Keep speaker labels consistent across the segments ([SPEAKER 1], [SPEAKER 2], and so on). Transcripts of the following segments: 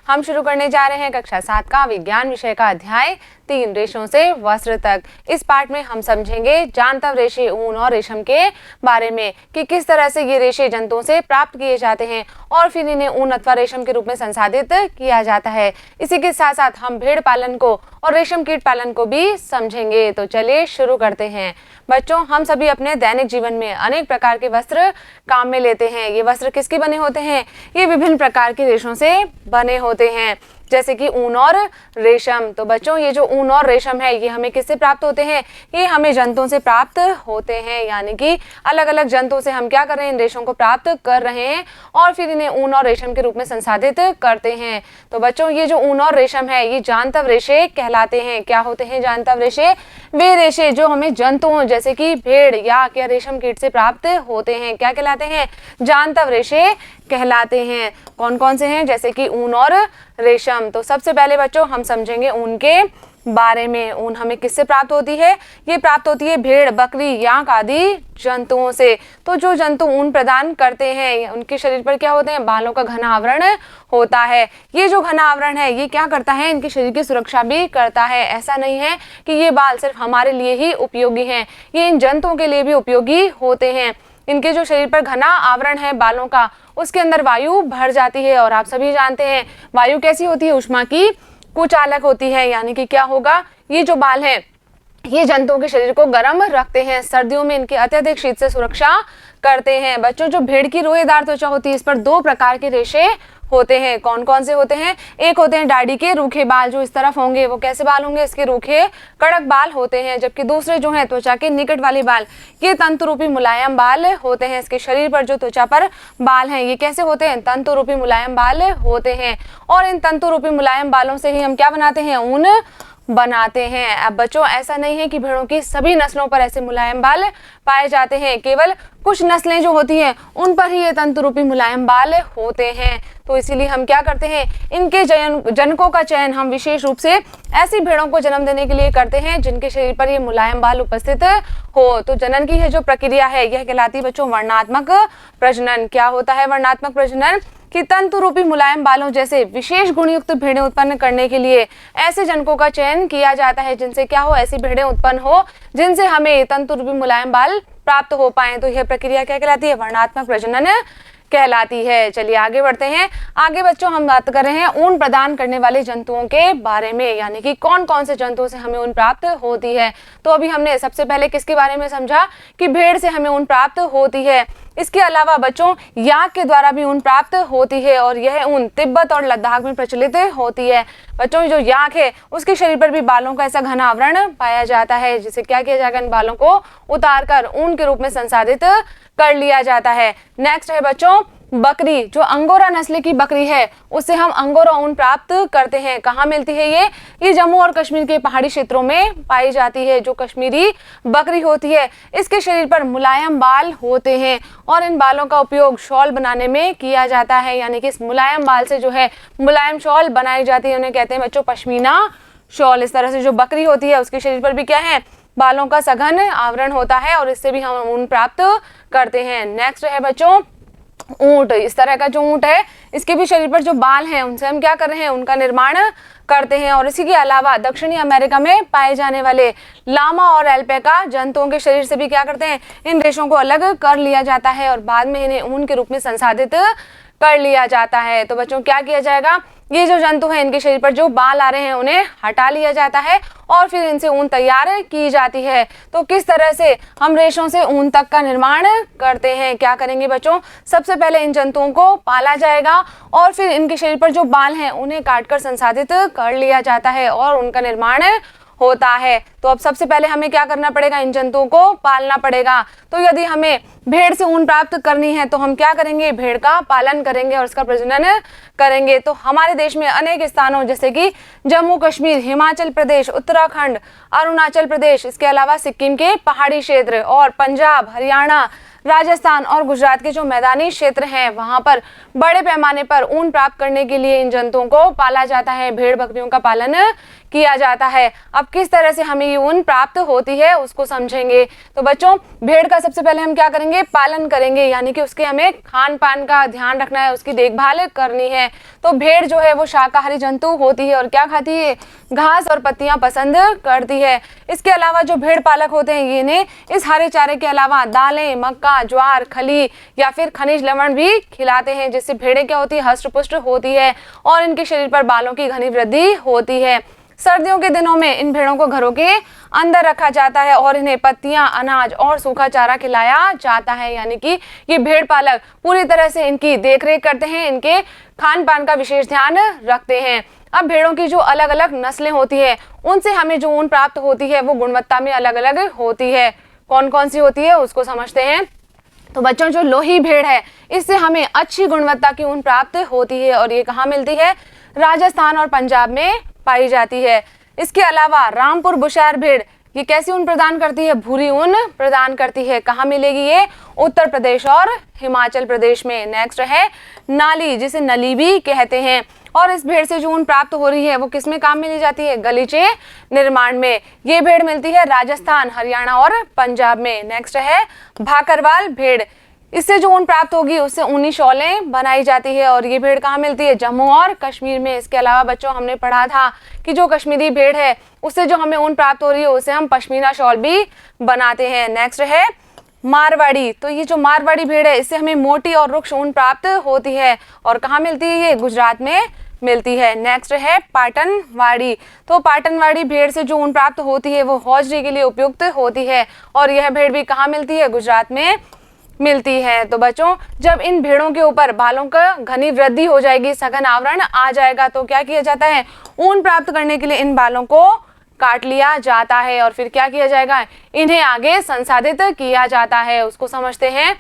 [SPEAKER 1] हम शुरू करने जा रहे हैं कक्षा 7 का विज्ञान विषय का अध्याय 3 रेशों से वस्त्र तक। इस पाठ में हम समझेंगे जानतव रेशे ऊन और रेशम के बारे में कि किस तरह से ये रेशे जंतुओं से प्राप्त किए जाते हैं और फिर इन्हें ऊन अथवा रेशम के रूप में संसाधित किया जाता है। इसी के साथ साथ हम भेड़ पालन को और रेशम कीट पालन को भी समझेंगे। तो चलिए शुरू करते हैं। बच्चों, हम सभी अपने दैनिक जीवन में अनेक प्रकार के वस्त्र काम में लेते हैं। ये वस्त्र किसके बने होते हैं? ये विभिन्न प्रकार के रेशों से बने होते हैं, जैसे कि ऊन और रेशम। तो बच्चों, ये जो ऊन और रेशम है ये हमें किससे प्राप्त होते हैं? ये हमें जंतुओं से प्राप्त होते हैं, यानी कि अलग अलग जंतुओं से हम क्या कर रहे हैं? इन रेशों को प्राप्त कर रहे हैं और फिर इन्हें ऊन और रेशम के रूप में संसाधित करते हैं। तो बच्चों, ये जो ऊन और रेशम है ये जानतव रेशे कहलाते हैं। क्या होते हैं जानतव रेशे? वे रेशे जो हमें जंतुओं जैसे कि भेड़ या रेशम कीट से प्राप्त होते हैं क्या कहलाते हैं? जानतव रेशे कहलाते हैं। कौन कौन से हैं? जैसे कि ऊन और रेशम। तो सबसे पहले बच्चों हम समझेंगे ऊन के बारे में। ऊन हमें किससे प्राप्त होती है? ये प्राप्त होती है भेड़, बकरी, यांक आदि जंतुओं से। तो जो जंतु ऊन प्रदान करते हैं उनके शरीर पर क्या होते हैं? बालों का घना आवरण होता है। ये जो घना आवरण है ये क्या करता है? इनके शरीर की सुरक्षा भी करता है। ऐसा नहीं है कि ये बाल सिर्फ हमारे लिए ही उपयोगी हैं, ये इन जंतुओं के लिए भी उपयोगी होते हैं। इनके जो शरीर पर घना आवरण है बालों का, उसके अंदर वायु भर जाती है और आप सभी जानते हैं वायु कैसी होती है? ऊष्मा की कुचालक होती है। यानी कि क्या होगा? ये जो बाल हैं ये जंतुओं के शरीर को गर्म रखते हैं, सर्दियों में इनके अत्यधिक शीत से सुरक्षा करते हैं। बच्चों, जो भेड़ की रोएदार त्वचा होती है इस पर 2 प्रकार के रेशे होते हैं। कौन कौन से होते हैं? एक होते हैं डाढ़ी के रूखे बाल, जो इस तरफ होंगे वो कैसे बाल होंगे? इसके रूखे कड़क बाल होते हैं। जबकि दूसरे जो हैं त्वचा के निकट वाले बाल, ये तंतु रूपी मुलायम बाल होते हैं। इसके शरीर पर जो त्वचा पर बाल हैं ये कैसे होते हैं? तंतु रूपी मुलायम बाल होते हैं। और इन तंतु रूपी मुलायम बालों से ही हम क्या बनाते हैं? ऊन बनाते हैं। अब बच्चों, ऐसा नहीं है कि भेड़ों की सभी नस्लों पर ऐसे मुलायम बाल पाए जाते हैं, केवल कुछ नस्लें जो होती हैं उन पर ही ये तंतु रूपी मुलायम बाल होते हैं। तो इसीलिए हम क्या करते हैं? इनके जनकों का चयन हम विशेष रूप से ऐसी भेड़ों को जन्म देने के लिए करते हैं जिनके शरीर पर ये मुलायम बाल उपस्थित हो। तो जनन की है जो प्रक्रिया है यह कहलाती है बच्चों वर्णात्मक प्रजनन। क्या होता है वर्णात्मक प्रजनन? कि तंतु रूपी मुलायम बालों जैसे विशेष गुणयुक्त भेड़ें उत्पन्न करने के लिए ऐसे जनकों का चयन किया जाता है जिनसे क्या हो? ऐसी भेड़ें उत्पन्न हो जिनसे हमें तंतु रूपी मुलायम बाल प्राप्त हो पाए। तो यह प्रक्रिया क्या कहलाती है? वर्णात्मक प्रजनन कहलाती है। चलिए आगे बढ़ते हैं। आगे बच्चों हम बात कर रहे हैं ऊन प्रदान करने वाले जंतुओं के बारे में, यानी कि कौन कौन से जंतुओं से हमें ऊन प्राप्त होती है। तो अभी हमने सबसे पहले किसके बारे में समझा कि भेड़ से हमें ऊन प्राप्त होती है। इसके अलावा बच्चों यांक के द्वारा भी ऊन प्राप्त होती है और यह ऊन तिब्बत और लद्दाख में प्रचलित होती है। बच्चों, जो यांक है उसके शरीर पर भी बालों का ऐसा घना आवरण पाया जाता है जिसे क्या किया जाएगा? इन बालों को उतार कर ऊन के रूप में संसाधित कर लिया जाता है। नेक्स्ट है बच्चों बकरी। जो अंगोरा नस्ल की बकरी है उससे हम अंगोरा ऊन प्राप्त करते हैं। कहाँ मिलती है ये जम्मू और कश्मीर के पहाड़ी क्षेत्रों में पाई जाती है। जो कश्मीरी बकरी होती है इसके शरीर पर मुलायम बाल होते हैं और इन बालों का उपयोग शॉल बनाने में किया जाता है। यानी कि इस मुलायम बाल से जो है मुलायम शॉल बनाई जाती है, उन्हें कहते हैं बच्चों पश्मीना शॉल। इस तरह से जो बकरी होती है उसके शरीर पर भी क्या है? बालों का सघन आवरण होता है और इससे भी हम ऊन प्राप्त करते हैं। नेक्स्ट है बच्चों ऊंट। इस तरह का जो ऊंट है इसके भी शरीर पर जो बाल हैं उनसे हम क्या कर रहे हैं? उनका निर्माण करते हैं। और इसी के अलावा दक्षिणी अमेरिका में पाए जाने वाले लामा और एल्पैका जंतुओं के शरीर से भी क्या करते हैं? इन रेशों को अलग कर लिया जाता है और बाद में इन्हें ऊन के रूप में संसाधित कर लिया जाता है। तो बच्चों क्या किया जाएगा? ये जो जंतु हैं इनके शरीर पर जो बाल आ रहे हैं उन्हें हटा लिया जाता है और फिर इनसे ऊन तैयार की जाती है। तो किस तरह से हम रेशों से ऊन तक का निर्माण करते हैं? क्या करेंगे बच्चों? सबसे पहले इन जंतुओं को पाला जाएगा और फिर इनके शरीर पर जो बाल हैं उन्हें काटकर संसाधित कर लिया जाता है और उनका निर्माण होता है। तो अब सबसे पहले हमें क्या करना पड़ेगा? इन जंतुओं को पालना पड़ेगा। तो यदि हमें भेड़ से ऊन प्राप्त करनी है तो हम क्या करेंगे? भेड़ का पालन करेंगे और उसका प्रजनन करेंगे। तो हमारे देश में अनेक स्थानों जैसे कि जम्मू कश्मीर, हिमाचल प्रदेश, उत्तराखंड, अरुणाचल प्रदेश, इसके अलावा सिक्किम के पहाड़ी क्षेत्र और पंजाब, हरियाणा, राजस्थान और गुजरात के जो मैदानी क्षेत्र हैं वहां पर बड़े पैमाने पर ऊन प्राप्त करने के लिए इन जंतुओं को पाला जाता है, भेड़ बकरियों का पालन किया जाता है। अब किस तरह से हमें ये ऊन प्राप्त होती है उसको समझेंगे। तो बच्चों, भेड़ का सबसे पहले हम क्या करेंगे, पालन करेंगे, यानी कि उसके हमें खान पान का ध्यान रखना है, उसकी देखभाल करनी है। तो भेड़ जो है वो शाकाहारी जंतु होती है और क्या खाती है, घास और पत्तियां पसंद करती है। इसके अलावा जो भेड़ पालक होते हैं ये इन्हें इस हरे चारे के अलावा दालें, मक्का, ज्वार, खली या फिर खनिज लवण भी खिलाते हैं, जिससे भेड़ें क्या होती है, हष्ट पुष्ट होती है और इनके शरीर पर बालों की घनी वृद्धि होती है। सर्दियों के दिनों में इन भेड़ों को घरों के अंदर रखा जाता है और इन्हें पत्तियां, अनाज और सूखा चारा खिलाया जाता है, यानी कि ये भेड़ पालक पूरी तरह से इनकी देखरेख करते हैं, इनके खान पान का विशेष ध्यान रखते हैं। अब भेड़ों की जो अलग अलग नस्लें होती है उनसे हमें जो ऊन प्राप्त होती है वो गुणवत्ता में अलग अलग होती है। कौन कौन सी होती है उसको समझते हैं। तो बच्चों, जो लोही भेड़ है इससे हमें अच्छी गुणवत्ता की ऊन प्राप्त होती है और ये कहाँ मिलती है, राजस्थान और पंजाब में पाई जाती है। इसके अलावा रामपुर बुशैर भेड़ ये कैसी ऊन प्रदान करती है, भूरी ऊन प्रदान करती है। कहाँ मिलेगी ये, उत्तर प्रदेश और हिमाचल प्रदेश में। नेक्स्ट है नाली, जिसे नली भी कहते हैं, और इस भेड़ से जो ऊन प्राप्त हो रही है वो किस में काम में ली जाती है, गलीचे निर्माण में। ये भेड़ मिलती है राजस्थान, हरियाणा और पंजाब में। नेक्स्ट है भाकरवाल भेड़, इससे जो ऊन प्राप्त होगी उससे ऊनी शॉलें बनाई जाती है और ये भेड़ कहाँ मिलती है, जम्मू और कश्मीर में। इसके अलावा बच्चों, हमने पढ़ा था कि जो कश्मीरी भेड़ है उससे जो हमें ऊन प्राप्त हो रही है उसे हम पश्मीना शॉल भी बनाते हैं। नेक्स्ट है मारवाड़ी, तो ये जो मारवाड़ी भेड़ है इससे हमें मोटी और रुक्ष ऊन प्राप्त होती है और कहाँ मिलती है, ये गुजरात में मिलती है। नेक्स्ट है पाटनवाड़ी, तो पाटनवाड़ी भेड़ से जो ऊन प्राप्त होती है वो हौजरी के लिए उपयुक्त होती है और यह भेड़ भी कहाँ मिलती है, गुजरात में मिलती है। तो बच्चों, जब इन भेड़ों के ऊपर बालों का घनी वृद्धि हो जाएगी, सघन आवरण आ जाएगा, तो क्या किया जाता है, ऊन प्राप्त करने के लिए इन बालों को काट लिया जाता है और फिर क्या किया जाएगा, इन्हें आगे संसाधित किया जाता है। उसको समझते हैं।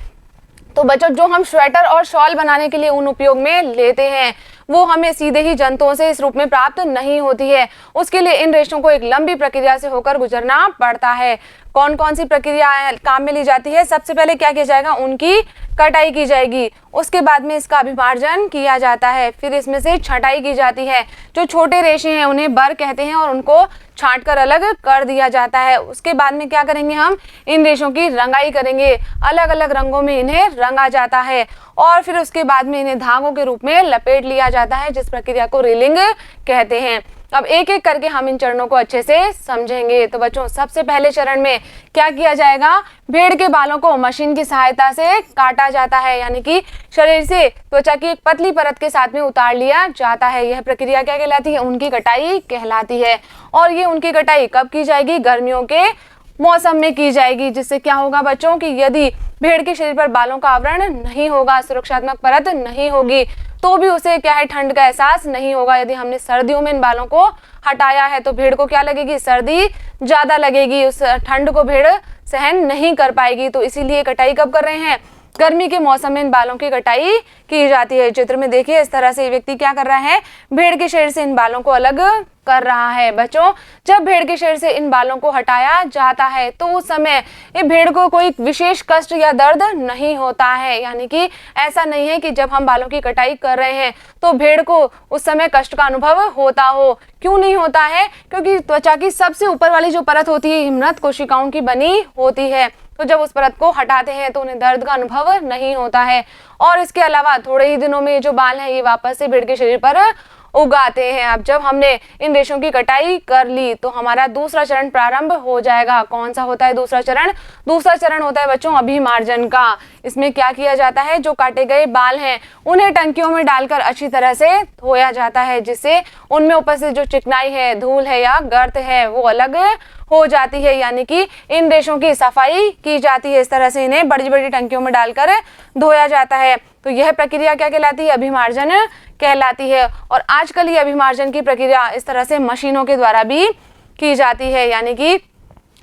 [SPEAKER 1] तो बच्चों, जो हम स्वेटर और शॉल बनाने के लिए ऊन उपयोग में लेते हैं वो हमें सीधे ही जंतुओं से इस रूप में प्राप्त नहीं होती है। उसके लिए इन रेशों को एक लंबी प्रक्रिया से होकर गुजरना पड़ता है। कौन कौन सी प्रक्रिया काम में ली जाती है, सबसे पहले क्या किया जाएगा, उनकी कटाई की जाएगी, उसके बाद में इसका अभिमार्जन किया जाता है, फिर इसमें से छटाई की जाती है। जो छोटे रेशे हैं उन्हें बर कहते हैं और उनको छांट कर अलग कर दिया जाता है। उसके बाद में क्या करेंगे, हम इन रेशों की रंगाई करेंगे, अलग अलग रंगों में इन्हें रंगा जाता है और फिर उसके बाद में इन्हें धागों के रूप में लपेट लिया जाता है, जिस प्रक्रिया को रीलिंग कहते हैं। अब एक एक करके हम इन चरणों को अच्छे से समझेंगे। तो बच्चों, सबसे पहले चरण में क्या किया जाएगा, भेड़ के बालों को मशीन की सहायता से काटा जाता है, यानी कि शरीर से त्वचा की एक पतली परत के साथ में उतार लिया जाता है। यह प्रक्रिया क्या कहलाती है, उनकी कटाई कहलाती है। और ये उनकी कटाई कब की जाएगी, गर्मियों के मौसम में की जाएगी, जिससे क्या होगा बच्चों कि यदि भेड़ के शरीर पर बालों का आवरण नहीं होगा, सुरक्षात्मक परत नहीं होगी, तो भी उसे क्या है, ठंड का एहसास नहीं होगा। यदि हमने सर्दियों में इन बालों को हटाया है तो भेड़ को क्या लगेगी, सर्दी ज्यादा लगेगी, उस ठंड को भेड़ सहन नहीं कर पाएगी। तो इसीलिए कटाई कब कर रहे हैं, गर्मी के मौसम में इन बालों की कटाई की जाती है। चित्र में देखिए, इस तरह से व्यक्ति क्या कर रहा है, भेड़ के शरीर से इन बालों को अलग कर रहा है। बच्चों, जब भेड़ के शरीर से इन बालों को हटाया जाता है तो उस समय ये भेड़ को कोई विशेष कष्ट या दर्द नहीं होता है, यानी कि ऐसा नहीं है कि जब हम बालों की कटाई कर रहे हैं तो भेड़ को उस समय कष्ट का अनुभव होता हो। क्यों नहीं होता है, क्योंकि त्वचा की सबसे ऊपर वाली जो परत होती है हिमनद कोशिकाओं की बनी होती है, तो जब उस परत को हटाते हैं तो उन्हें दर्द का अनुभव नहीं होता है। और इसके अलावा थोड़े ही दिनों में जो बाल हैं ये वापस से भेड़ के शरीर पर उगाते हैं। अब जब हमने इन रेशों की कटाई कर ली तो हमारा दूसरा चरण प्रारंभ हो जाएगा। कौन सा होता है दूसरा चरण, दूसरा चरण होता है बच्चों अभिमार्जन का। इसमें क्या किया जाता है, जो काटे गए बाल हैं उन्हें टंकियों में डालकर अच्छी तरह से धोया जाता है, जिससे उनमें उपस्थित जो चिकनाई है, धूल है या गर्द है वो अलग हो जाती है, यानी कि इन रेशों की सफाई की जाती है। इस तरह से इन्हें बड़ी बड़ी टंकियों में डालकर धोया जाता है। तो यह प्रक्रिया क्या कहलाती है, अभिमार्जन कहलाती है। और आजकल ये अभिमार्जन की प्रक्रिया इस तरह से मशीनों के द्वारा भी की जाती है, यानी कि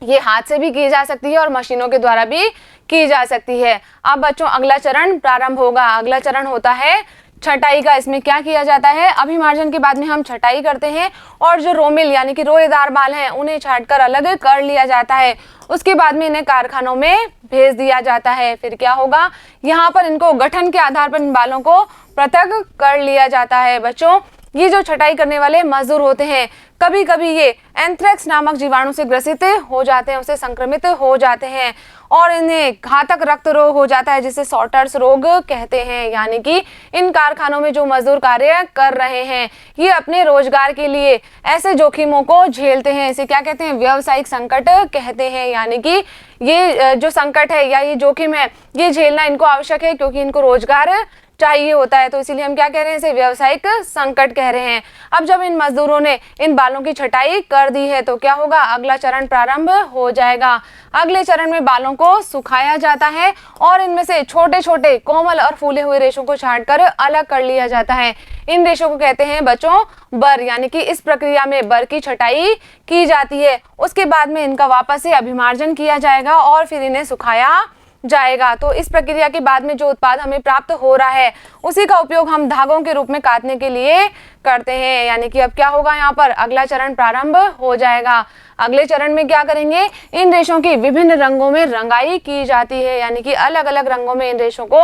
[SPEAKER 1] ये हाथ से भी की जा सकती है और मशीनों के द्वारा भी की जा सकती है। अब बच्चों अगला चरण प्रारंभ होगा। अगला चरण होता है छटाई का इसमें क्या किया जाता है, अभिमार्जन के बाद में हम छटाई करते हैं और जो रोमिल यानी कि रोएदार बाल हैं उन्हें छांटकर अलग कर लिया जाता है। उसके बाद में इन्हें कारखानों में भेज दिया जाता है। फिर क्या होगा, यहाँ पर इनको गठन के आधार पर इन बालों को पृथक कर लिया जाता है। बच्चों, ये जो छटाई करने वाले मजदूर होते हैं कभी कभी ये एंथ्रेक्स नामक जीवाणु से ग्रसित हो जाते हैं, उससे संक्रमित हो जाते हैं और इन्हें घातक रक्त रोग हो जाता है जिसे सॉटर्स रोग कहते हैं। यानी कि इन कारखानों में जो मजदूर कार्य कर रहे हैं ये अपने रोजगार के लिए ऐसे जोखिमों को झेलते हैं, इसे क्या कहते हैं, व्यावसायिक संकट कहते हैं। यानी कि ये जो संकट है या ये जोखिम है ये झेलना इनको आवश्यक है क्योंकि इनको रोजगार चाहिए होता है, तो इसीलिए हम क्या कह रहे हैं, इसे व्यावसायिक संकट कह रहे हैं। अब जब इन मजदूरों ने इन बालों की छटाई कर दी है तो क्या होगा, अगला चरण प्रारंभ हो जाएगा। अगले चरण में बालों को सुखाया जाता है और इनमें से छोटे छोटे कोमल और फूले हुए रेशों को छांटकर अलग कर लिया जाता है। इन रेशों को कहते हैं बच्चों बर, यानी कि इस प्रक्रिया में बर की छटाई की जाती है। उसके बाद में इनका वापस से अभिमार्जन किया जाएगा और फिर इन्हें सुखाया जाएगा। तो इस प्रक्रिया के बाद में जो उत्पाद हमें प्राप्त हो रहा है उसी का उपयोग हम धागों के रूप में काटने के लिए करते हैं। यानी कि अब क्या होगा, यहाँ पर अगला चरण प्रारंभ हो जाएगा। अगले चरण में क्या करेंगे, इन रेशों की विभिन्न रंगों में रंगाई की जाती है, यानी कि अलग अलग रंगों में इन रेशों को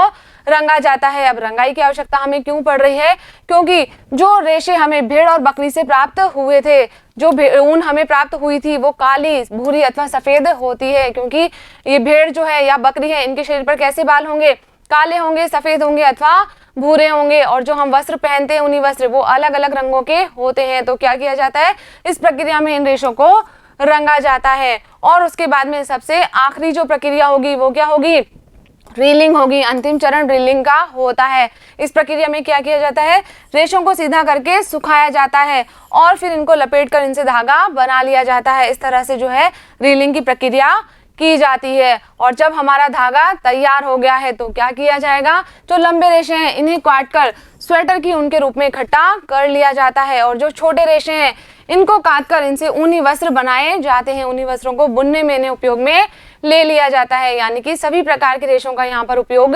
[SPEAKER 1] रंगा जाता है। अब रंगाई की आवश्यकता हमें क्यों पड़ रही है, क्योंकि जो रेशे हमें भेड़ और बकरी से प्राप्त हुए थे, जो ऊन हमें प्राप्त हुई थी वो काली, भूरी अथवा सफेद होती है, क्योंकि ये भेड़ जो है या बकरी है इनके शरीर पर कैसे बाल होंगे, काले होंगे, सफेद होंगे अथवा भूरे होंगे। और जो हम वस्त्र पहनते हैं उन्हीं वस्त्र वो अलग अलग रंगों के होते हैं। तो क्या किया जाता है, इस प्रक्रिया में इन रेशों को रंगा जाता है। और उसके बाद में सबसे आखिरी जो प्रक्रिया होगी वो क्या होगी, रीलिंग होगी। अंतिम चरण रीलिंग का होता है। इस प्रक्रिया में क्या किया जाता है, रेशों को सीधा करके सुखाया जाता है और फिर इनको लपेटकर इनसे धागा बना लिया जाता है। इस तरह से जो है रीलिंग की प्रक्रिया की जाती है। और जब हमारा धागा तैयार हो गया है तो क्या किया जाएगा, जो लंबे रेशे हैं इन्हें काटकर स्वेटर की ऊन के रूप में इकट्ठा कर लिया जाता है और जो छोटे रेशे हैं इनको काटकर इनसे ऊनी वस्त्र बनाए जाते हैं। ऊनी वस्त्रों को बुनने में इन्हें उपयोग में ले लिया जाता है। यानी कि सभी प्रकार के रेशों का यहाँ पर उपयोग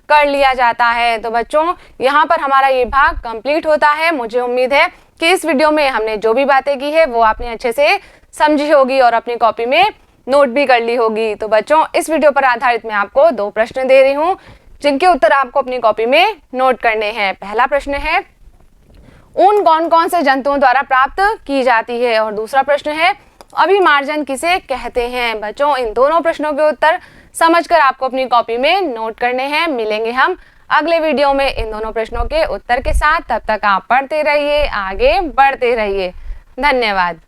[SPEAKER 1] कर लिया जाता है। तो बच्चों, यहाँ पर हमारा ये भाग कंप्लीट होता है। मुझे उम्मीद है कि इस वीडियो में हमने जो भी बातें की है वो आपने अच्छे से समझी होगी और अपनी कॉपी में नोट भी कर ली होगी। तो बच्चों, इस वीडियो पर आधारित मैं आपको 2 प्रश्न दे रही हूँ जिनके उत्तर आपको अपनी कॉपी में नोट करने हैं। पहला प्रश्न है, ऊन कौन कौन से जंतुओं द्वारा प्राप्त की जाती है, और दूसरा प्रश्न है, अभिमार्जन किसे कहते हैं। बच्चों, इन दोनों प्रश्नों के उत्तर समझकर आपको अपनी कॉपी में नोट करने हैं। मिलेंगे हम अगले वीडियो में इन दोनों प्रश्नों के उत्तर के साथ। तब तक आप पढ़ते रहिए, आगे बढ़ते रहिए। धन्यवाद।